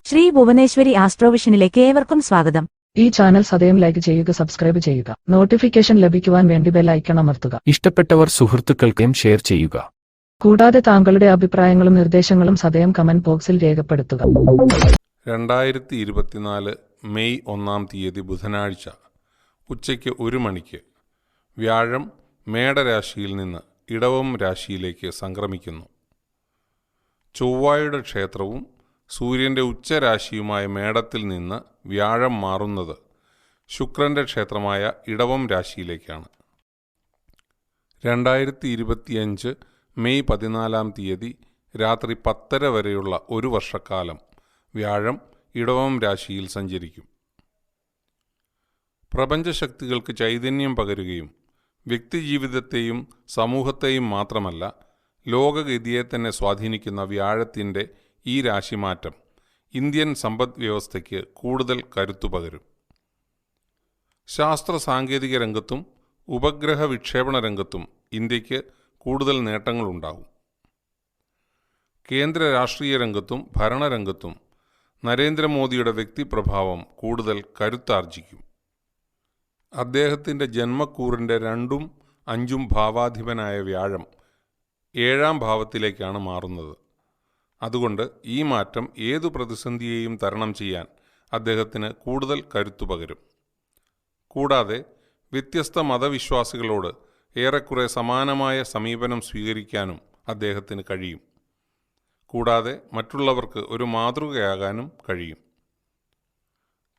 ശ്രീ ഭുവനേശ്വരി ആസ്ട്രോവിഷനിലേക്ക് ഏവർക്കും സ്വാഗതം. ഈ ചാനൽ സദയം ലൈക്ക് ചെയ്യുക, സബ്സ്ക്രൈബ് ചെയ്യുക, നോട്ടിഫിക്കേഷൻ ലഭിക്കുവാൻ വേണ്ടി ബെൽ ഐക്കൺ അമർത്തുക. ഇഷ്ടപ്പെട്ടവർ സുഹൃത്തുക്കൾക്കും ഷെയർ ചെയ്യുക. കൂടാതെ താങ്കളുടെ അഭിപ്രായങ്ങളും നിർദ്ദേശങ്ങളും സദയം കമന്റ് ബോക്സിൽ രേഖപ്പെടുത്തുക. 2024 മെയ് 1 ബുധനാഴ്ച ഉച്ചയ്ക്ക് 1 മണിക്ക് വ്യാഴം മേടരാശിയിൽ നിന്ന് ഇടവം രാശിയിലേക്ക് സംക്രമിക്കുന്നു. ചൊവ്വായുടെ ക്ഷേത്രവും സൂര്യൻ്റെ ഉച്ചരാശിയുമായ മേടത്തിൽ നിന്ന് വ്യാഴം മാറുന്നത് ശുക്രൻ്റെ ക്ഷേത്രമായ ഇടവം രാശിയിലേക്കാണ്. 2025 മെയ് 14 രാത്രി 10:30 വരെയുള്ള ഒരു വർഷക്കാലം വ്യാഴം ഇടവം രാശിയിൽ സഞ്ചരിക്കും. പ്രപഞ്ചശക്തികൾക്ക് ചൈതന്യം പകരുകയും വ്യക്തിജീവിതത്തെയും സമൂഹത്തെയും മാത്രമല്ല ലോകഗതിയെ തന്നെ സ്വാധീനിക്കുന്ന വ്യാഴത്തിൻ്റെ ഈ രാശിമാറ്റം ഇന്ത്യൻ സമ്പദ് വ്യവസ്ഥയ്ക്ക് കൂടുതൽ കരുത്തു പകരും. ശാസ്ത്ര സാങ്കേതിക രംഗത്തും ഉപഗ്രഹ വിക്ഷേപണ രംഗത്തും ഇന്ത്യക്ക് കൂടുതൽ നേട്ടങ്ങളുണ്ടാകും. കേന്ദ്ര രാഷ്ട്രീയ രംഗത്തും ഭരണരംഗത്തും നരേന്ദ്രമോദിയുടെ വ്യക്തിപ്രഭാവം കൂടുതൽ കരുത്താർജിക്കും. അദ്ദേഹത്തിൻ്റെ ജന്മക്കൂറിൻ്റെ 2ഉം 5ഉം ഭാവാധിപനായ വ്യാഴം 7ാം ഭാവത്തിലേക്കാണ് മാറുന്നത്. അതുകൊണ്ട് ഈ മാറ്റം ഏതു പ്രതിസന്ധിയെയും തരണം ചെയ്യാൻ അദ്ദേഹത്തിന് കൂടുതൽ കരുത്തു പകരും. കൂടാതെ വ്യത്യസ്ത മതവിശ്വാസികളോട് ഏറെക്കുറെ സമാനമായ സമീപനം സ്വീകരിക്കാനും അദ്ദേഹത്തിന് കഴിയും. കൂടാതെ മറ്റുള്ളവർക്ക് ഒരു മാതൃകയാകാനും കഴിയും.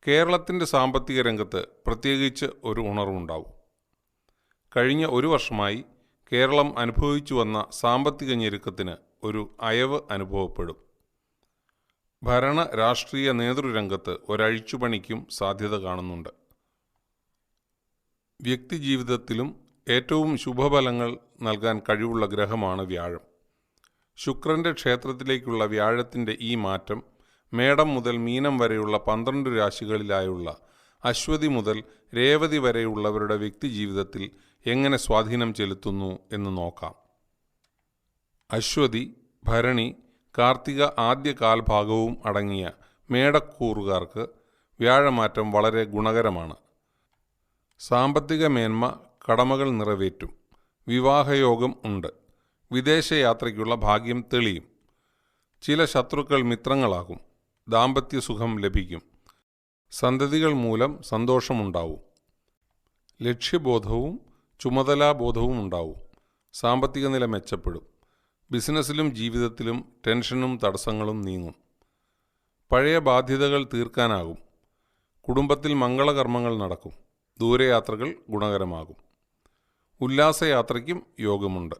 കേരളത്തിൻ്റെ സാമ്പത്തിക രംഗത്ത് പ്രത്യേകിച്ച് ഒരു ഉണർവുണ്ടാവും. കഴിഞ്ഞ ഒരു വർഷമായി കേരളം അനുഭവിച്ചു വന്ന സാമ്പത്തിക ഞെരുക്കത്തിന് ഒരു അയവ് അനുഭവപ്പെടും. ഭരണ രാഷ്ട്രീയ നേതൃരംഗത്ത് ഒരഴിച്ചുപണിക്കും സാധ്യത കാണുന്നുണ്ട്. വ്യക്തിജീവിതത്തിലും ഏറ്റവും ശുഭഫലങ്ങൾ നൽകാൻ കഴിവുള്ള ഗ്രഹമാണ് വ്യാഴം. ശുക്രൻ്റെ ക്ഷേത്രത്തിലേക്കുള്ള വ്യാഴത്തിൻ്റെ ഈ മാറ്റം മേടം മുതൽ മീനം വരെയുള്ള 12 രാശികളിലായുള്ള അശ്വതി മുതൽ രേവതി വരെയുള്ളവരുടെ വ്യക്തിജീവിതത്തിൽ എങ്ങനെ സ്വാധീനം ചെലുത്തുന്നു എന്ന് നോക്കാം. അശ്വതി, ഭരണി, കാർത്തിക ആദ്യ കാൽഭാഗവും അടങ്ങിയ മേടക്കൂറുകാർക്ക് വ്യാഴമാറ്റം വളരെ ഗുണകരമാണ്. സാമ്പത്തിക മേന്മ, കടമകൾ നിറവേറ്റും, വിവാഹയോഗം ഉണ്ട്, വിദേശയാത്രയ്ക്കുള്ള ഭാഗ്യം തെളിയും, ചില ശത്രുക്കൾ മിത്രങ്ങളാകും, ദാമ്പത്യസുഖം ലഭിക്കും, സന്തതികൾ മൂലം സന്തോഷമുണ്ടാവും, ലക്ഷ്യബോധവും ചുമതലാബോധവും ഉണ്ടാവും, സാമ്പത്തിക നില മെച്ചപ്പെടും, ബിസിനസ്സിലും ജീവിതത്തിലും ടെൻഷനും തടസ്സങ്ങളും നീങ്ങും, പഴയ ബാധ്യതകൾ തീർക്കാനാകും, കുടുംബത്തിൽ മംഗളകർമ്മങ്ങൾ നടക്കും, ദൂരയാത്രകൾ ഗുണകരമാകും, ഉല്ലാസയാത്രയ്ക്കും യോഗമുണ്ട്,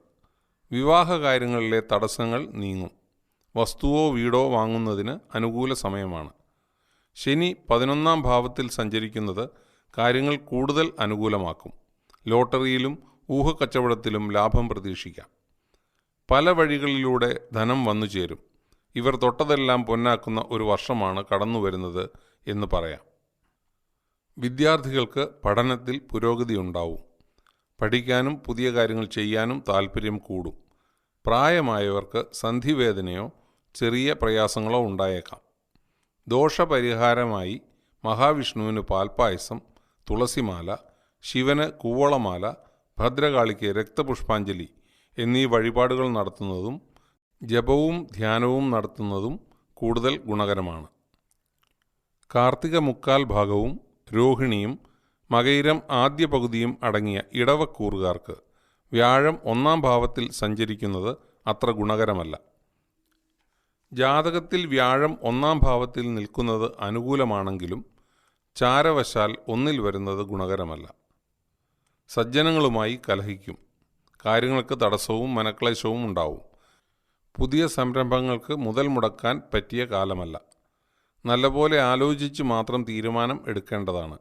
വിവാഹകാര്യങ്ങളിലെ തടസ്സങ്ങൾ നീങ്ങും, വസ്തുവോ വീടോ വാങ്ങുന്നതിന് അനുകൂല സമയമാണ്. ശനി 11ാം ഭാവത്തിൽ സഞ്ചരിക്കുന്നത് കാര്യങ്ങൾ കൂടുതൽ അനുകൂലമാക്കും. ലോട്ടറിയിലും ഊഹക്കച്ചവടത്തിലും ലാഭം പ്രതീക്ഷിക്കാം. പല വഴികളിലൂടെ ധനം വന്നു ചേരും. ഇവർ തൊട്ടതെല്ലാം പൊന്നാക്കുന്ന ഒരു വർഷമാണ് കടന്നുവരുന്നത് എന്ന് പറയാം. വിദ്യാർത്ഥികൾക്ക് പഠനത്തിൽ പുരോഗതി ഉണ്ടാവും. പഠിക്കാനും പുതിയ കാര്യങ്ങൾ ചെയ്യാനും താൽപ്പര്യം കൂടും. പ്രായമായവർക്ക് സന്ധിവേദനയോ ചെറിയ പ്രയാസങ്ങളോ ഉണ്ടായേക്കാം. ദോഷപരിഹാരമായി മഹാവിഷ്ണുവിന് പാൽപ്പായസം, തുളസിമാല, ശിവന് കൂവളമാല, ഭദ്രകാളിക്ക് രക്തപുഷ്പാഞ്ജലി എന്നീ വഴിപാടുകൾ നടത്തുന്നതും ജപവും ധ്യാനവും നടത്തുന്നതും കൂടുതൽ ഗുണകരമാണ്. കാർത്തിക മുക്കാൽ ഭാഗവും രോഹിണിയും മകയിരം ആദ്യ പകുതിയും അടങ്ങിയ ഇടവക്കൂറുകാർക്ക് വ്യാഴം 1ാം ഭാവത്തിൽ സഞ്ചരിക്കുന്നത് അത്ര ഗുണകരമല്ല. ജാതകത്തിൽ വ്യാഴം 1ാം ഭാവത്തിൽ നിൽക്കുന്നത് അനുകൂലമാണെങ്കിലും ചാരവശാൽ 1ൽ വരുന്നത് ഗുണകരമല്ല. സജ്ജനങ്ങളുമായി കലഹിക്കും. കാര്യങ്ങൾക്ക് തടസ്സവും മനക്ലേശവും ഉണ്ടാവും. പുതിയ സംരംഭങ്ങൾക്ക് മുതൽ മുടക്കാൻ പറ്റിയ കാലമല്ല. നല്ലപോലെ ആലോചിച്ച് മാത്രം തീരുമാനം എടുക്കേണ്ടതാണ്.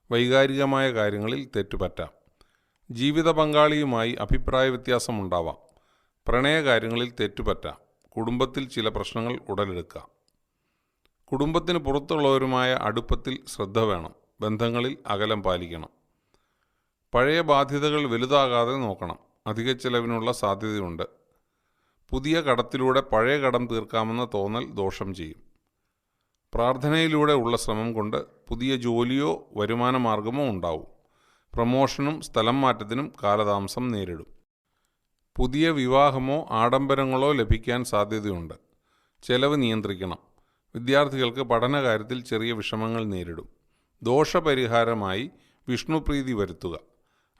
വൈകാരികമായ കാര്യങ്ങളിൽ തെറ്റുപറ്റാം. ജീവിത പങ്കാളിയുമായി അഭിപ്രായ വ്യത്യാസമുണ്ടാവാം. പ്രണയകാര്യങ്ങളിൽ തെറ്റുപറ്റാം. കുടുംബത്തിൽ ചില പ്രശ്നങ്ങൾ ഉടലെടുക്കാം. കുടുംബത്തിന് പുറത്തുള്ളവരുമായ അടുപ്പത്തിൽ ശ്രദ്ധ വേണം. ബന്ധങ്ങളിൽ അകലം പാലിക്കണം. പഴയ ബാധ്യതകൾ വലുതാകാതെ നോക്കണം. അധിക ചെലവിനുള്ള സാധ്യതയുണ്ട്. പുതിയ കടത്തിലൂടെ പഴയ കടം തീർക്കാമെന്ന തോന്നൽ ദോഷം ചെയ്യും. പ്രാർത്ഥനയിലൂടെ ഉള്ള ശ്രമം കൊണ്ട് പുതിയ ജോലിയോ വരുമാന മാർഗമോ ഉണ്ടാവും. പ്രമോഷനും സ്ഥലം മാറ്റത്തിനും കാലതാമസം നേരിടും. പുതിയ വിവാഹമോ ആഡംബരങ്ങളോ ലഭിക്കാൻ സാധ്യതയുണ്ട്. ചെലവ് നിയന്ത്രിക്കണം. വിദ്യാർത്ഥികൾക്ക് പഠനകാര്യത്തിൽ ചെറിയ വിഷമങ്ങൾ നേരിടും. ദോഷപരിഹാരമായി വിഷ്ണുപ്രീതി വരുത്തുക.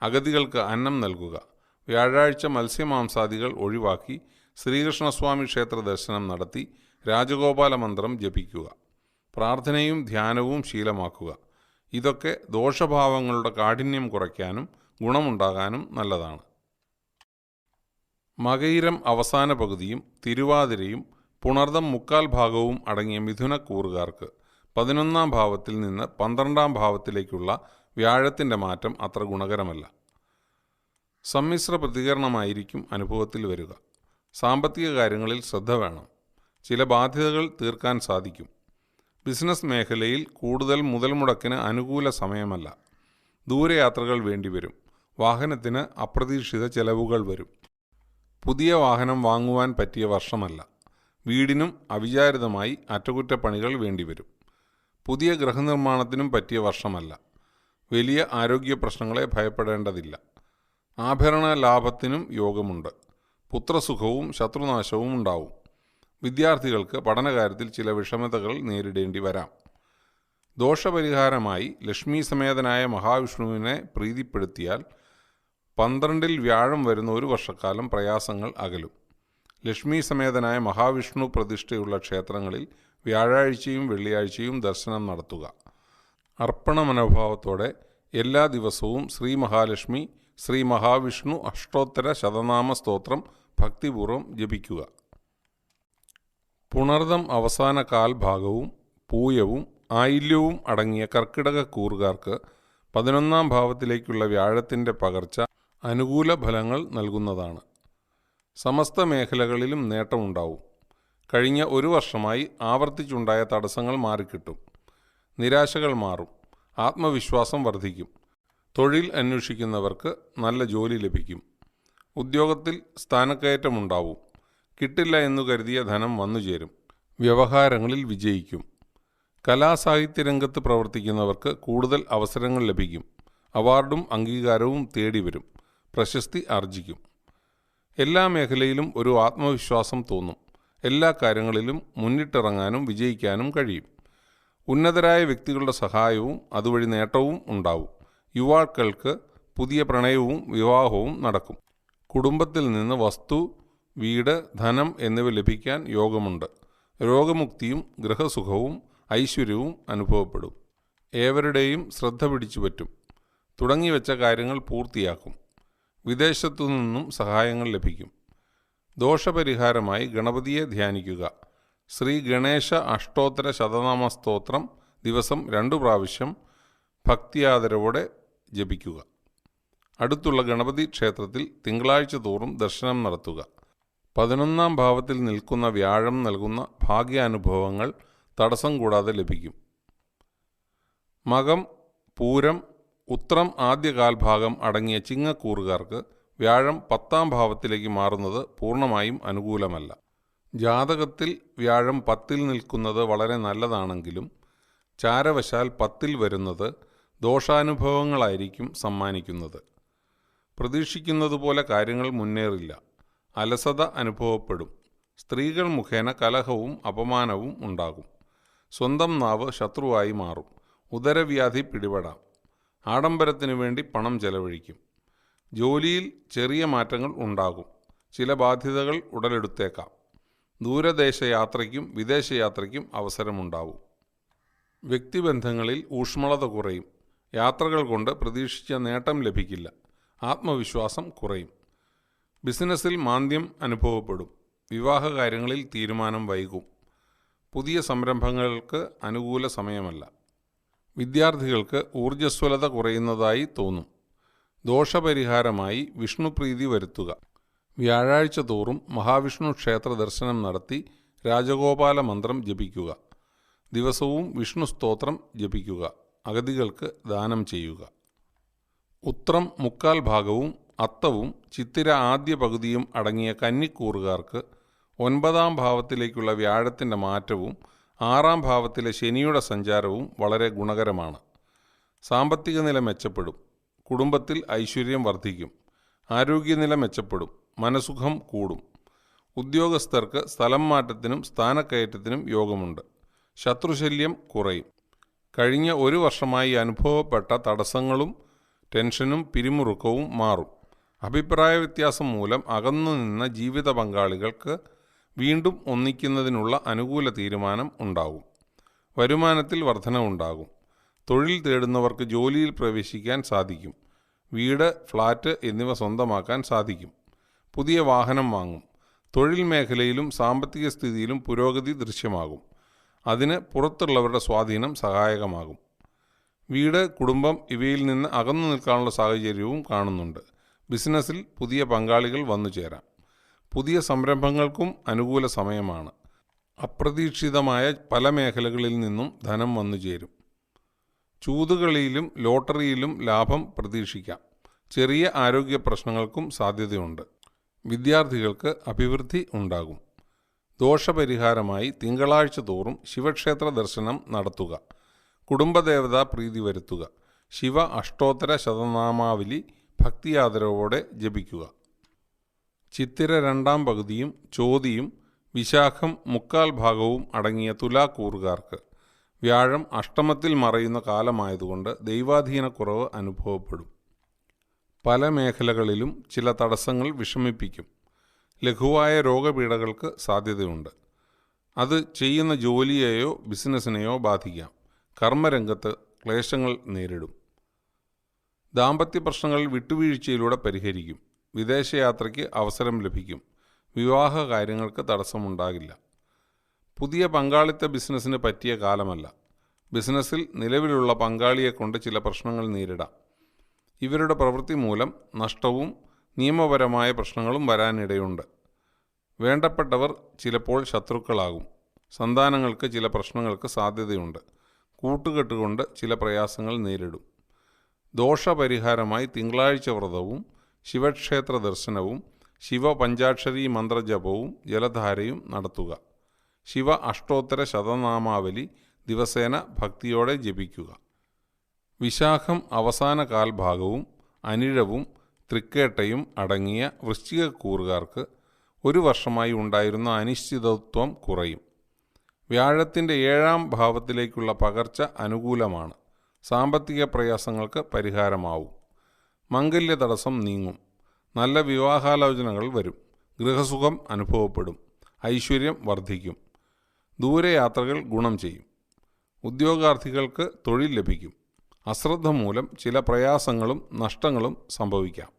അഗതികൾക്ക് അന്നം നൽകുക. വ്യാഴാഴ്ച മത്സ്യമാംസാദികൾ ഒഴിവാക്കി ശ്രീകൃഷ്ണസ്വാമി ക്ഷേത്ര ദർശനം നടത്തി രാജഗോപാല മന്ത്രം ജപിക്കുക. പ്രാർത്ഥനയും ധ്യാനവും ശീലമാക്കുക. ഇതൊക്കെ ദോഷഭാവങ്ങളുടെ കാഠിന്യം കുറയ്ക്കാനും ഗുണമുണ്ടാകാനും നല്ലതാണ്. മകയിരം അവസാന പകുതിയും തിരുവാതിരയും പുണർദം മുക്കാൽ ഭാഗവും അടങ്ങിയ മിഥുനക്കൂറുകാർക്ക് 11ാം ഭാവത്തിൽ നിന്ന് 12ാം ഭാവത്തിലേക്കുള്ള വ്യാഴത്തിൻ്റെ മാറ്റം അത്ര ഗുണകരമല്ല. സമ്മിശ്ര പ്രതികരണമായിരിക്കും അനുഭവത്തിൽ വരിക. സാമ്പത്തിക കാര്യങ്ങളിൽ ശ്രദ്ധ വേണം. ചില ബാധ്യതകൾ തീർക്കാൻ സാധിക്കും. ബിസിനസ് മേഖലയിൽ കൂടുതൽ മുതൽ മുടക്കിന് അനുകൂല സമയമല്ല. ദൂരയാത്രകൾ വേണ്ടിവരും. വാഹനത്തിന് അപ്രതീക്ഷിത ചെലവുകൾ വരും. പുതിയ വാഹനം വാങ്ങുവാൻ പറ്റിയ വർഷമല്ല. വീടിനും അവിചാരിതമായി അറ്റകുറ്റപ്പണികൾ വേണ്ടിവരും. പുതിയ ഗൃഹനിർമ്മാണത്തിനും പറ്റിയ വർഷമല്ല. വലിയ ആരോഗ്യ പ്രശ്നങ്ങളെ ഭയപ്പെടേണ്ടതില്ല. ആഭരണ ലാഭത്തിനും യോഗമുണ്ട്. പുത്രസുഖവും ശത്രുനാശവും ഉണ്ടാവും. വിദ്യാർത്ഥികൾക്ക് പഠനകാര്യത്തിൽ ചില വിഷമതകൾ നേരിടേണ്ടി വരാം. ദോഷപരിഹാരമായി ലക്ഷ്മി സമേതനായ മഹാവിഷ്ണുവിനെ പ്രീതിപ്പെടുത്തിയാൽ 12ൽ വ്യാഴം വരുന്ന ഒരു വർഷക്കാലം പ്രയാസങ്ങൾ അകലും. ലക്ഷ്മി സമേതനായ മഹാവിഷ്ണു പ്രതിഷ്ഠയുള്ള ക്ഷേത്രങ്ങളിൽ വ്യാഴാഴ്ചയും വെള്ളിയാഴ്ചയും ദർശനം നടത്തുക. അർപ്പണ മനോഭാവത്തോടെ എല്ലാ ദിവസവും ശ്രീ മഹാലക്ഷ്മി, ശ്രീ മഹാവിഷ്ണു അഷ്ടോത്തര ശതനാമ സ്തോത്രം ഭക്തിപൂർവ്വം ജപിക്കുക. പുണർദം അവസാന കാൽഭാഗവും പൂയവും ആയില്യവും അടങ്ങിയ കർക്കിടക കൂറുകാർക്ക് 11ാം ഭാവത്തിലേക്കുള്ള വ്യാഴത്തിൻ്റെ പകർച്ച അനുകൂല ഫലങ്ങൾ നൽകുന്നതാണ്. സമസ്ത മേഖലകളിലും നേട്ടമുണ്ടാവും. കഴിഞ്ഞ ഒരു വർഷമായി ആവർത്തിച്ചുണ്ടായ തടസ്സങ്ങൾ മാറിക്കിട്ടും. നിരാശകൾ മാറും. ആത്മവിശ്വാസം വർദ്ധിക്കും. തൊഴിൽ അന്വേഷിക്കുന്നവർക്ക് നല്ല ജോലി ലഭിക്കും. ഉദ്യോഗത്തിൽ സ്ഥാനക്കയറ്റമുണ്ടാവും. കിട്ടില്ല എന്നു കരുതിയ ധനം വന്നുചേരും. വ്യവഹാരങ്ങളിൽ വിജയിക്കും. കലാസാഹിത്യ രംഗത്ത് പ്രവർത്തിക്കുന്നവർക്ക് കൂടുതൽ അവസരങ്ങൾ ലഭിക്കും. അവാർഡും അംഗീകാരവും തേടിവരും. പ്രശസ്തി ആർജിക്കും. എല്ലാ മേഖലയിലും ഒരു ആത്മവിശ്വാസം തോന്നും. എല്ലാ കാര്യങ്ങളിലും മുന്നിട്ടിറങ്ങാനും വിജയിക്കാനും കഴിയും. ഉന്നതരായ വ്യക്തികളുടെ സഹായവും അതുവഴി നേട്ടവും ഉണ്ടാവും. യുവാക്കൾക്ക് പുതിയ പ്രണയവും വിവാഹവും നടക്കും. കുടുംബത്തിൽ നിന്ന് വസ്തു, വീട്, ധനം എന്നിവ ലഭിക്കാൻ യോഗമുണ്ട്. രോഗമുക്തിയും ഗൃഹസുഖവും ഐശ്വര്യവും അനുഭവപ്പെടും. ഏവരുടെയും ശ്രദ്ധ പിടിച്ചുപറ്റും. തുടങ്ങിവെച്ച കാര്യങ്ങൾ പൂർത്തിയാക്കും. വിദേശത്തു നിന്നും സഹായങ്ങൾ ലഭിക്കും. ദോഷപരിഹാരമായി ഗണപതിയെ ധ്യാനിക്കുക. ശ്രീ ഗണേശ അഷ്ടോത്തര ശതനാമ സ്തോത്രം ദിവസം 2 പ്രാവശ്യം ഭക്തിയാദരവോടെ ജപിക്കുക. അടുത്തുള്ള ഗണപതി ക്ഷേത്രത്തിൽ തിങ്കളാഴ്ച തോറും ദർശനം നടത്തുക. 11ാം ഭാവത്തിൽ നിൽക്കുന്ന വ്യാഴം നൽകുന്ന ഭാഗ്യാനുഭവങ്ങൾ തടസ്സം കൂടാതെ ലഭിക്കും. മകം, പൂരം, ഉത്രം ആദ്യ കാൽഭാഗം അടങ്ങിയ ചിങ്ങക്കൂറുകാർക്ക് വ്യാഴം 10ാം ഭാവത്തിലേക്ക് മാറുന്നത് പൂർണ്ണമായും അനുകൂലമല്ല. ജാതകത്തിൽ വ്യാഴം 10ൽ നിൽക്കുന്നത് വളരെ നല്ലതാണെങ്കിലും ചാരവശാൽ 10ൽ വരുന്നത് ദോഷാനുഭവങ്ങളായിരിക്കും സമ്മാനിക്കുന്നത്. പ്രതീക്ഷിക്കുന്നതുപോലെ കാര്യങ്ങൾ മുന്നേറില്ല. അലസത അനുഭവപ്പെടും. സ്ത്രീകൾ മുഖേന കലഹവും അപമാനവും ഉണ്ടാകും. സ്വന്തം നാവ് ശത്രുവായി മാറും. ഉദരവ്യാധി പിടിപെടാം. ആഡംബരത്തിനു വേണ്ടി പണം ചെലവഴിക്കും. ജോലിയിൽ ചെറിയ മാറ്റങ്ങൾ ഉണ്ടാകും. ചില ബാധ്യതകൾ ഉടലെടുത്തേക്കാം. ദൂരദേശ യാത്രയ്ക്കും വിദേശയാത്രയ്ക്കും അവസരമുണ്ടാവും. വ്യക്തിബന്ധങ്ങളിൽ ഊഷ്മളത കുറയും. യാത്രകൾ കൊണ്ട് പ്രതീക്ഷിച്ച നേട്ടം ലഭിക്കില്ല. ആത്മവിശ്വാസം കുറയും. ബിസിനസ്സിൽ മാന്ദ്യം അനുഭവപ്പെടും. വിവാഹകാര്യങ്ങളിൽ തീരുമാനം വൈകും. പുതിയ സംരംഭങ്ങൾക്ക് അനുകൂല സമയമല്ല. വിദ്യാർത്ഥികൾക്ക് ഊർജ്ജസ്വലത കുറയുന്നതായി തോന്നും. ദോഷപരിഹാരമായി വിഷ്ണുപ്രീതി വരുത്തുക. വ്യാഴാഴ്ച തോറും മഹാവിഷ്ണു ക്ഷേത്ര ദർശനം നടത്തി രാജഗോപാല മന്ത്രം ജപിക്കുക. ദിവസവും വിഷ്ണു സ്തോത്രം ജപിക്കുക. അഗതികൾക്ക് ദാനം ചെയ്യുക. ഉത്രം മുക്കാൽ ഭാഗവും അത്തവും ചിത്തിര ആദ്യ പകുതിയും അടങ്ങിയ കന്നിക്കൂറുകാർക്ക് 9ാം ഭാവത്തിലേക്കുള്ള വ്യാഴത്തിൻ്റെ മാറ്റവും 6-ാം ഭാവത്തിലെ ശനിയുടെ സഞ്ചാരവും വളരെ ഗുണകരമാണ്. സാമ്പത്തിക നില മെച്ചപ്പെടും. കുടുംബത്തിൽ ഐശ്വര്യം വർദ്ധിക്കും. ആരോഗ്യനില മെച്ചപ്പെടും. മനസുഖം കൂടും. ഉദ്യോഗസ്ഥർക്ക് സ്ഥലം മാറ്റത്തിനും സ്ഥാനക്കയറ്റത്തിനും യോഗമുണ്ട്. ശത്രുശല്യം കുറയും. കഴിഞ്ഞ 1 വർഷമായി അനുഭവപ്പെട്ട തടസ്സങ്ങളും ടെൻഷനും പിരിമുറുക്കവും മാറും. അഭിപ്രായ വ്യത്യാസം മൂലം അകന്നു നിന്ന ജീവിത പങ്കാളികൾക്ക് വീണ്ടും ഒന്നിക്കുന്നതിനുള്ള അനുകൂല തീരുമാനം ഉണ്ടാകും. വരുമാനത്തിൽ വർധനവുണ്ടാകും. തൊഴിൽ തേടുന്നവർക്ക് ജോലിയിൽ പ്രവേശിക്കാൻ സാധിക്കും. വീട്, ഫ്ലാറ്റ് എന്നിവ സ്വന്തമാക്കാൻ സാധിക്കും. പുതിയ വാഹനം വാങ്ങും. തൊഴിൽ മേഖലയിലും സാമ്പത്തിക സ്ഥിതിയിലും പുരോഗതി ദൃശ്യമാകും. അതിന് പുറത്തുള്ളവരുടെ സ്വാധീനം സഹായകമാകും. വീട്, കുടുംബം ഇവയിൽ നിന്ന് അകന്നു നിൽക്കാനുള്ള സാഹചര്യവും കാണുന്നുണ്ട്. ബിസിനസ്സിൽ പുതിയ പങ്കാളികൾ വന്നു ചേരാം. പുതിയ സംരംഭങ്ങൾക്കും അനുകൂല സമയമാണ്. അപ്രതീക്ഷിതമായ പല മേഖലകളിൽ നിന്നും ധനം വന്നു ചേരും. ചൂതുകളിയിലും ലോട്ടറിയിലും ലാഭം പ്രതീക്ഷിക്കാം. ചെറിയ ആരോഗ്യ പ്രശ്നങ്ങൾക്കും സാധ്യതയുണ്ട്. വിദ്യാർത്ഥികൾക്ക് അഭിവൃദ്ധി ഉണ്ടാകും. ദോഷപരിഹാരമായി തിങ്കളാഴ്ച തോറും ശിവക്ഷേത്ര ദർശനം നടത്തുക. കുടുംബദേവതാ പ്രീതി വരുത്തുക. ശിവ അഷ്ടോത്തര ശതനാമാവലി ഭക്തിയാദരവോടെ ജപിക്കുക. ചിത്തിര 2-ാം പകുതിയും ചോതിയും വിശാഖം 3/4 ഭാഗവും അടങ്ങിയ തുലാക്കൂറുകാർക്ക് വ്യാഴം അഷ്ടമത്തിൽ മറയുന്ന കാലമായതുകൊണ്ട് ദൈവാധീനക്കുറവ് അനുഭവപ്പെടും. പല മേഖലകളിലും ചില തടസ്സങ്ങൾ വിഷമിപ്പിക്കും. ലഘുവായ രോഗപീഠകൾക്ക് സാധ്യതയുണ്ട്. അത് ചെയ്യുന്ന ജോലിയെയോ ബിസിനസ്സിനെയോ ബാധിക്കാം. കർമ്മരംഗത്ത് ക്ലേശങ്ങൾ നേരിടും. ദാമ്പത്യ പ്രശ്നങ്ങൾ വിട്ടുവീഴ്ചയിലൂടെ പരിഹരിക്കും. വിദേശയാത്രയ്ക്ക് അവസരം ലഭിക്കും. വിവാഹ കാര്യങ്ങൾക്ക് തടസ്സമുണ്ടാകില്ല. പുതിയ പങ്കാളിത്ത ബിസിനസ്സിന് പറ്റിയ കാലമല്ല. ബിസിനസ്സിൽ നിലവിലുള്ള പങ്കാളിയെക്കൊണ്ട് ചില പ്രശ്നങ്ങൾ നേരിടാം. ഇവരുടെ പ്രവൃത്തി മൂലം നഷ്ടവും നിയമപരമായ പ്രശ്നങ്ങളും വരാനിടയുണ്ട്. വേണ്ടപ്പെട്ടവർ ചിലപ്പോൾ ശത്രുക്കളാകും. സന്താനങ്ങൾക്ക് ചില പ്രശ്നങ്ങൾക്ക് സാധ്യതയുണ്ട്. കൂട്ടുകെട്ടുകൊണ്ട് ചില പ്രയാസങ്ങൾ നേരിടും. ദോഷപരിഹാരമായി തിങ്കളാഴ്ച വ്രതവും ശിവക്ഷേത്ര ദർശനവും ശിവപഞ്ചാക്ഷരി മന്ത്രജപവും ജലധാരയും നടത്തുക. ശിവ അഷ്ടോത്തര ശതനാമാവലി ദിവസേന ഭക്തിയോടെ ജപിക്കുക. വിശാഖം അവസാന കാൽഭാഗവും അനിഴവും തൃക്കേട്ടയും അടങ്ങിയ വൃശ്ചികക്കൂറുകാർക്ക് 1 വർഷമായി ഉണ്ടായിരുന്ന അനിശ്ചിതത്വം കുറയും. വ്യാഴത്തിൻ്റെ 7-ാം ഭാവത്തിലേക്കുള്ള പകർച്ച അനുകൂലമാണ്. സാമ്പത്തിക പ്രയാസങ്ങൾക്ക് പരിഹാരമാവും. മംഗല്യ തടസ്സം നീങ്ങും. നല്ല വിവാഹാലോചനകൾ വരും. ഗൃഹസുഖം അനുഭവപ്പെടും. ഐശ്വര്യം വർദ്ധിക്കും. ദൂരയാത്രകൾ ഗുണം ചെയ്യും. ഉദ്യോഗാർത്ഥികൾക്ക് തൊഴിൽ ലഭിക്കും. അശ്രദ്ധ മൂലം ചില പ്രയാസങ്ങളും നഷ്ടങ്ങളും സംഭവിക്കാം.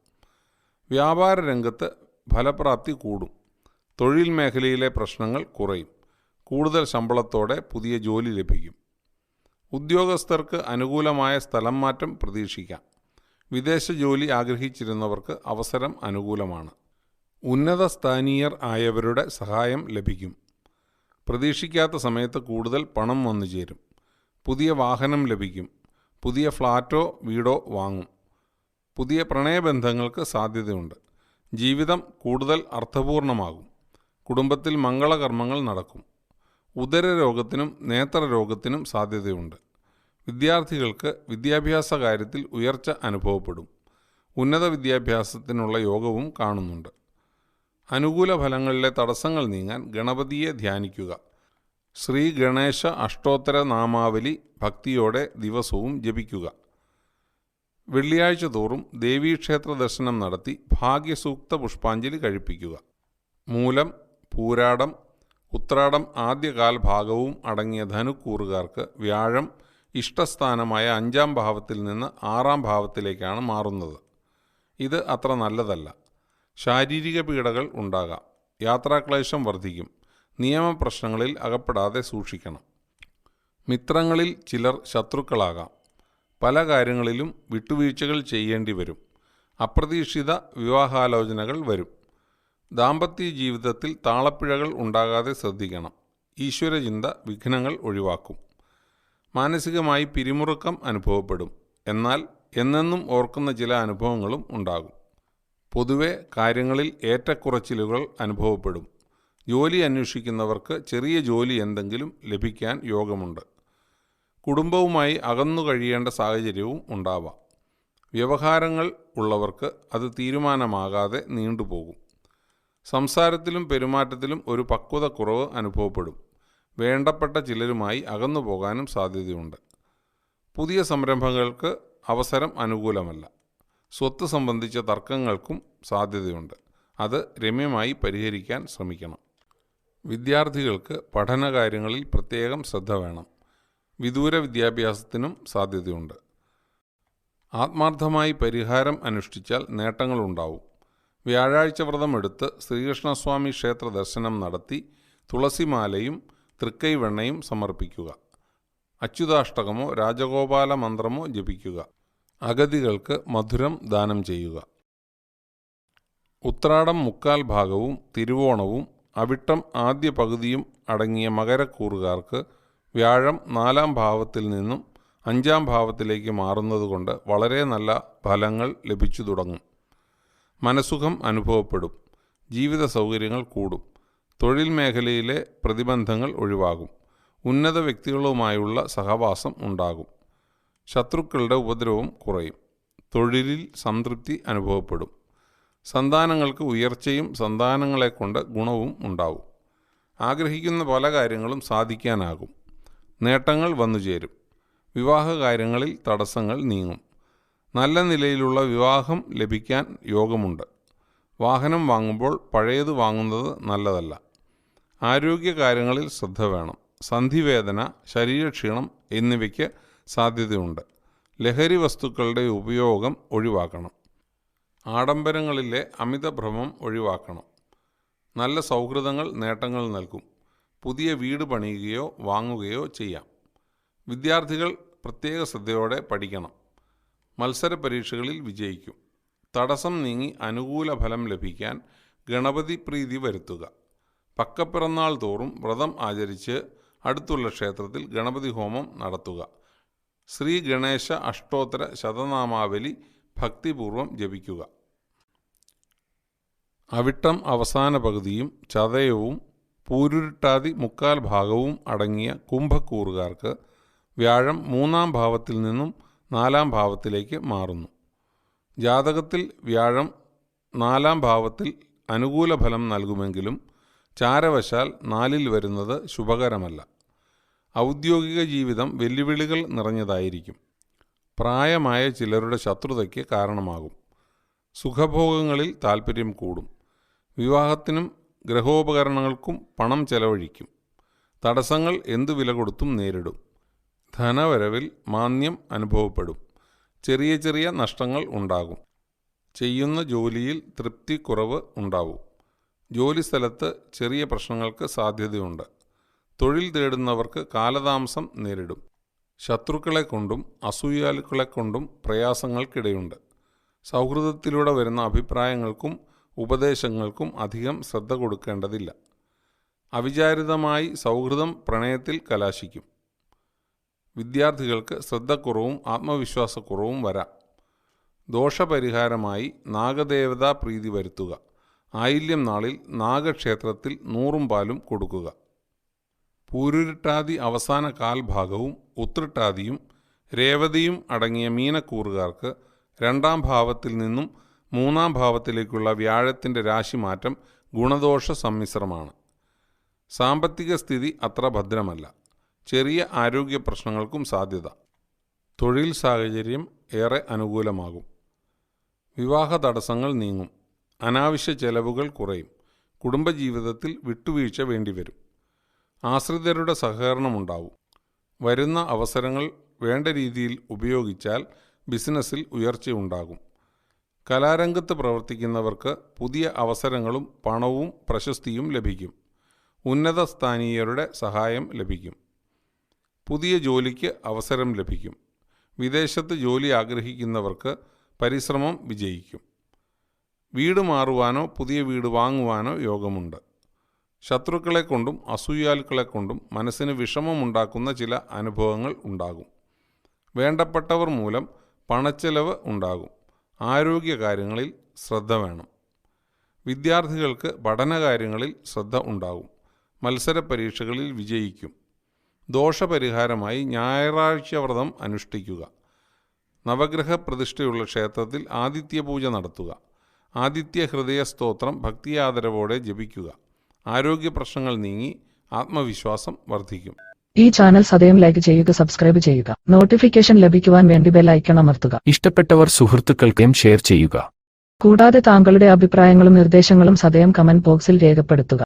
വ്യാപാര രംഗത്ത് ഫലപ്രാപ്തി കൂടും. തൊഴിൽ മേഖലയിലെ പ്രശ്നങ്ങൾ കുറയും. കൂടുതൽ ശമ്പളത്തോടെ പുതിയ ജോലി ലഭിക്കും. ഉദ്യോഗസ്ഥർക്ക് അനുകൂലമായ സ്ഥലം മാറ്റം പ്രതീക്ഷിക്കാം. വിദേശ ജോലി ആഗ്രഹിച്ചിരുന്നവർക്ക് അവസരം അനുകൂലമാണ്. ഉന്നത സ്ഥാനീയർ ആയവരുടെ സഹായം ലഭിക്കും. പ്രതീക്ഷിക്കാത്ത സമയത്ത് കൂടുതൽ പണം വന്നു ചേരും. പുതിയ വാഹനം ലഭിക്കും. പുതിയ ഫ്ലാറ്റോ വീടോ വാങ്ങും. പുതിയ പ്രണയബന്ധങ്ങൾക്ക് സാധ്യതയുണ്ട്. ജീവിതം കൂടുതൽ അർത്ഥപൂർണമാകും. കുടുംബത്തിൽ മംഗളകർമ്മങ്ങൾ നടക്കും. ഉദരരോഗത്തിനും നേത്രരോഗത്തിനും സാധ്യതയുണ്ട്. വിദ്യാർത്ഥികൾക്ക് വിദ്യാഭ്യാസ കാര്യത്തിൽ ഉയർച്ച അനുഭവപ്പെടും. ഉന്നത വിദ്യാഭ്യാസത്തിനുള്ള യോഗവും കാണുന്നുണ്ട്. അനുകൂല ഫലങ്ങളിലെ തടസ്സങ്ങൾ നീങ്ങാൻ ഗണപതിയെ ധ്യാനിക്കുക. ശ്രീ ഗണേശ അഷ്ടോത്തര നാമാവലി ഭക്തിയോടെ ദിവസവും ജപിക്കുക. വെള്ളിയാഴ്ച തോറും ദേവീക്ഷേത്ര ദർശനം നടത്തി ഭാഗ്യസൂക്ത പുഷ്പാഞ്ജലി കഴിപ്പിക്കുക. മൂലം, പൂരാടം, ഉത്രാടം ആദ്യകാൽ ഭാഗവും അടങ്ങിയ ധനുക്കൂറുകാർക്ക് വ്യാഴം ഇഷ്ടസ്ഥാനമായ 5-ാം ഭാവത്തിൽ നിന്ന് 6-ാം ഭാവത്തിലേക്കാണ് മാറുന്നത്. ഇത് അത്ര നല്ലതല്ല. ശാരീരിക പീഡകൾ ഉണ്ടാകാം. യാത്രാക്ലേശം വർദ്ധിക്കും. നിയമപ്രശ്നങ്ങളിൽ അകപ്പെടാതെ സൂക്ഷിക്കണം. മിത്രങ്ങളിൽ ചിലർ ശത്രുക്കളാകാം. പല കാര്യങ്ങളിലും വിട്ടുവീഴ്ചകൾ ചെയ്യേണ്ടി വരും. അപ്രതീക്ഷിത വിവാഹാലോചനകൾ വരും. ദാമ്പത്യ ജീവിതത്തിൽ താളപ്പിഴകൾ ഉണ്ടാകാതെ ശ്രദ്ധിക്കണം. ഈശ്വരചിന്ത വിഘ്നങ്ങൾ ഒഴിവാക്കും. മാനസികമായി പിരിമുറുക്കം അനുഭവപ്പെടും. എന്നാൽ എന്നെന്നും ഓർക്കുന്ന ചില അനുഭവങ്ങളും ഉണ്ടാകും. പൊതുവെ കാര്യങ്ങളിൽ ഏറ്റക്കുറച്ചിലുകൾ അനുഭവപ്പെടും. ജോലി അന്വേഷിക്കുന്നവർക്ക് ചെറിയ ജോലി എന്തെങ്കിലും ലഭിക്കാൻ യോഗമുണ്ട്. കുടുംബവുമായി അകന്നു കഴിയേണ്ട സാഹചര്യവും ഉണ്ടാവാം. വ്യവഹാരങ്ങൾ ഉള്ളവർക്ക് അത് തീരുമാനമാകാതെ നീണ്ടുപോകും. സംസാരത്തിലും പെരുമാറ്റത്തിലും ഒരു പക്വതക്കുറവ് അനുഭവപ്പെടും. വേണ്ടപ്പെട്ട ചിലരുമായി അകന്നു പോകാനും സാധ്യതയുണ്ട്. പുതിയ സംരംഭങ്ങൾക്ക് അവസരം അനുകൂലമല്ല. സ്വത്ത് സംബന്ധിച്ച തർക്കങ്ങൾക്കും സാധ്യതയുണ്ട്. അത് രമ്യമായി പരിഹരിക്കാൻ ശ്രമിക്കണം. വിദ്യാർത്ഥികൾക്ക് പഠനകാര്യങ്ങളിൽ പ്രത്യേകം ശ്രദ്ധ വേണം. വിദൂര വിദ്യാഭ്യാസത്തിനും സാധ്യതയുണ്ട്. ആത്മാർത്ഥമായി പരിഹാരം അനുഷ്ഠിച്ചാൽ നേട്ടങ്ങളുണ്ടാവും. വ്യാഴാഴ്ച വ്രതം എടുത്ത് ശ്രീകൃഷ്ണസ്വാമി ക്ഷേത്ര ദർശനം നടത്തി തുളസിമാലയും തൃക്കൈവെണ്ണയും സമർപ്പിക്കുക. അച്യുതാഷ്ടകമോ രാജഗോപാല മന്ത്രമോ ജപിക്കുക. അഗതികൾക്ക് മധുരം ദാനം ചെയ്യുക. ഉത്രാടം മുക്കാൽ ഭാഗവും തിരുവോണവും അവിട്ടം ആദ്യ പകുതിയും അടങ്ങിയ മകരക്കൂറുകാർക്ക് വ്യാഴം 4-ാം ഭാവത്തിൽ നിന്നും 5-ാം ഭാവത്തിലേക്ക് മാറുന്നതുകൊണ്ട് വളരെ നല്ല ഫലങ്ങൾ ലഭിച്ചു തുടങ്ങും. മനസുഖം അനുഭവപ്പെടും. ജീവിത സൗകര്യങ്ങൾ കൂടും. തൊഴിൽ മേഖലയിലെ പ്രതിബന്ധങ്ങൾ ഒഴിവാകും. ഉന്നത വ്യക്തികളുമായുള്ള സഹവാസം ഉണ്ടാകും. ശത്രുക്കളുടെ ഉപദ്രവം കുറയും. തൊഴിലിൽ സംതൃപ്തി അനുഭവപ്പെടും. സന്താനങ്ങൾക്ക് ഉയർച്ചയും സന്താനങ്ങളെക്കൊണ്ട് ഗുണവും ഉണ്ടാവും. ആഗ്രഹിക്കുന്ന പല കാര്യങ്ങളും സാധിക്കാനാകും. നേട്ടങ്ങൾ വന്നുചേരും. വിവാഹകാര്യങ്ങളിൽ തടസ്സങ്ങൾ നീങ്ങും. നല്ല നിലയിലുള്ള വിവാഹം ലഭിക്കാൻ യോഗമുണ്ട്. വാഹനം വാങ്ങുമ്പോൾ പഴയത് വാങ്ങുന്നത് നല്ലതല്ല. ആരോഗ്യകാര്യങ്ങളിൽ ശ്രദ്ധ വേണം. സന്ധിവേദന, ശരീരക്ഷീണം എന്നിവയ്ക്ക് സാധ്യതയുണ്ട്. ലഹരി വസ്തുക്കളുടെ ഉപയോഗം ഒഴിവാക്കണം. ആഡംബരങ്ങളിലെ അമിതഭ്രമം ഒഴിവാക്കണം. നല്ല സൗഹൃദങ്ങൾ നേട്ടങ്ങൾ നൽകും. പുതിയ വീട് പണിയുകയോ വാങ്ങുകയോ ചെയ്യാം. വിദ്യാർത്ഥികൾ പ്രത്യേക ശ്രദ്ധയോടെ പഠിക്കണം. മത്സര പരീക്ഷകളിൽ വിജയിക്കും. തടസ്സം നീങ്ങി അനുകൂല ഫലം ലഭിക്കാൻ ഗണപതി പ്രീതി വരുത്തുക. പക്കപ്പിറന്നാൾ തോറും വ്രതം ആചരിച്ച് അടുത്തുള്ള ക്ഷേത്രത്തിൽ ഗണപതി ഹോമം നടത്തുക. ശ്രീ ഗണേശ അഷ്ടോത്തര ശതനാമാവലി ഭക്തിപൂർവം ജപിക്കുക. അവിട്ടം അവസാന പകുതിയും ചതയവും പൂരുരുട്ടാതി മുക്കാൽ ഭാഗവും അടങ്ങിയ കുംഭക്കൂറുകാർക്ക് വ്യാഴം 3-ാം ഭാവത്തിൽ നിന്നും 4-ാം ഭാവത്തിലേക്ക് മാറുന്നു. ജാതകത്തിൽ വ്യാഴം 4-ാം ഭാവത്തിൽ അനുകൂല ഫലം നൽകുമെങ്കിലും ചാരവശാൽ 4-ൽ വരുന്നത് ശുഭകരമല്ല. ഔദ്യോഗിക ജീവിതം വെല്ലുവിളികൾ നിറഞ്ഞതായിരിക്കും. പ്രായമായ ചിലരുടെ ശത്രുതയ്ക്ക് കാരണമാകും. സുഖഭോഗങ്ങളിൽ താൽപ്പര്യം കൂടും. വിവാഹത്തിനും ഗൃഹോപകരണങ്ങൾക്കും പണം ചെലവഴിക്കും. തടസ്സങ്ങൾ എന്തു വില കൊടുത്തും നേരിടും. ധനവരവിൽ മാന്ദ്യം അനുഭവപ്പെടും. ചെറിയ ചെറിയ നഷ്ടങ്ങൾ ഉണ്ടാകും. ചെയ്യുന്ന ജോലിയിൽ തൃപ്തി കുറവ് ഉണ്ടാവും. ജോലിസ്ഥലത്ത് ചെറിയ പ്രശ്നങ്ങൾക്ക് സാധ്യതയുണ്ട്. തൊഴിൽ തേടുന്നവർക്ക് കാലതാമസം നേരിടും. ശത്രുക്കളെ കൊണ്ടും അസൂയാലുക്കളെ കൊണ്ടും പ്രയാസങ്ങൾക്കിടയുണ്ട്. സൗഹൃദത്തിലൂടെ വരുന്ന അഭിപ്രായങ്ങൾക്കും ഉപദേശങ്ങൾക്കും അധികം ശ്രദ്ധ കൊടുക്കേണ്ടതില്ല. അവിചാരിതമായി സൗഹൃദം പ്രണയത്തിൽ കലാശിക്കും. വിദ്യാർത്ഥികൾക്ക് ശ്രദ്ധക്കുറവും ആത്മവിശ്വാസക്കുറവും വരാം. ദോഷപരിഹാരമായി നാഗദേവതാ പ്രീതി വരുത്തുക. ആയില്യം നാളിൽ നാഗക്ഷേത്രത്തിൽ 100 പാലും കൊടുക്കുക. പൂരുരുട്ടാതി അവസാന കാൽഭാഗവും ഉത്രട്ടാതിയും രേവതിയും അടങ്ങിയ മീനക്കൂറുകാർക്ക് 2-ാം ഭാവത്തിൽ നിന്നും 3-ാം ഭാവത്തിലേക്കുള്ള വ്യാഴത്തിൻ്റെ രാശിമാറ്റം ഗുണദോഷ സമ്മിശ്രമാണ്. സാമ്പത്തിക സ്ഥിതി അത്ര ഭദ്രമല്ല. ചെറിയ ആരോഗ്യ പ്രശ്നങ്ങൾക്കും സാധ്യത. തൊഴിൽ സാഹചര്യം ഏറെ അനുകൂലമാകും. വിവാഹ തടസ്സങ്ങൾ നീങ്ങും. അനാവശ്യ ചെലവുകൾ കുറയും. കുടുംബജീവിതത്തിൽ വിട്ടുവീഴ്ച വേണ്ടിവരും. ആശ്രിതരുടെ സഹകരണമുണ്ടാവും. വരുന്ന അവസരങ്ങൾ വേണ്ട രീതിയിൽ ഉപയോഗിച്ചാൽ ബിസിനസ്സിൽ ഉയർച്ചയുണ്ടാകും. കലാരംഗത്ത് പ്രവർത്തിക്കുന്നവർക്ക് പുതിയ അവസരങ്ങളും പണവും പ്രശസ്തിയും ലഭിക്കും. ഉന്നത സ്ഥാനീയരുടെ സഹായം ലഭിക്കും. പുതിയ ജോലിക്ക് അവസരം ലഭിക്കും. വിദേശത്ത് ജോലി ആഗ്രഹിക്കുന്നവർക്ക് പരിശ്രമം വിജയിക്കും. വീട് മാറുവാനോ പുതിയ വീട് വാങ്ങുവാനോ യോഗമുണ്ട്. ശത്രുക്കളെ കൊണ്ടും അസൂയാലുക്കളെ കൊണ്ടും മനസ്സിന് വിഷമമുണ്ടാക്കുന്ന ചില അനുഭവങ്ങൾ ഉണ്ടാകും. വേണ്ടപ്പെട്ടവർ മൂലം പണച്ചെലവ് ഉണ്ടാകും. ആരോഗ്യകാര്യങ്ങളിൽ ശ്രദ്ധ വേണം. വിദ്യാർത്ഥികൾക്ക് പഠനകാര്യങ്ങളിൽ ശ്രദ്ധ ഉണ്ടാകും. മത്സര പരീക്ഷകളിൽ വിജയിക്കും. ദോഷപരിഹാരമായി ഞായറാഴ്ച വ്രതം അനുഷ്ഠിക്കുക. നവഗ്രഹ പ്രതിഷ്ഠയുള്ള ക്ഷേത്രത്തിൽ ആദിത്യപൂജ നടത്തുക. ആദിത്യ ഹൃദയ സ്തോത്രം ഭക്തിയാദരവോടെ ജപിക്കുക. ആരോഗ്യ പ്രശ്നങ്ങൾ നീങ്ങി ആത്മവിശ്വാസം വർദ്ധിക്കും. ഈ ചാനൽ സദയം ലൈക്ക് ചെയ്യുക, സബ്സ്ക്രൈബ് ചെയ്യുക. നോട്ടിഫിക്കേഷൻ ലഭിക്കുവാൻ വേണ്ടി ബെൽ ഐക്കൺ അമർത്തുക. ഇഷ്ടപ്പെട്ടവർ സുഹൃത്തുക്കൾക്കും ഷെയർ ചെയ്യുക. കൂടാതെ താങ്കളുടെ അഭിപ്രായങ്ങളും നിർദ്ദേശങ്ങളും സദയം കമന്റ് ബോക്സിൽ രേഖപ്പെടുത്തുക.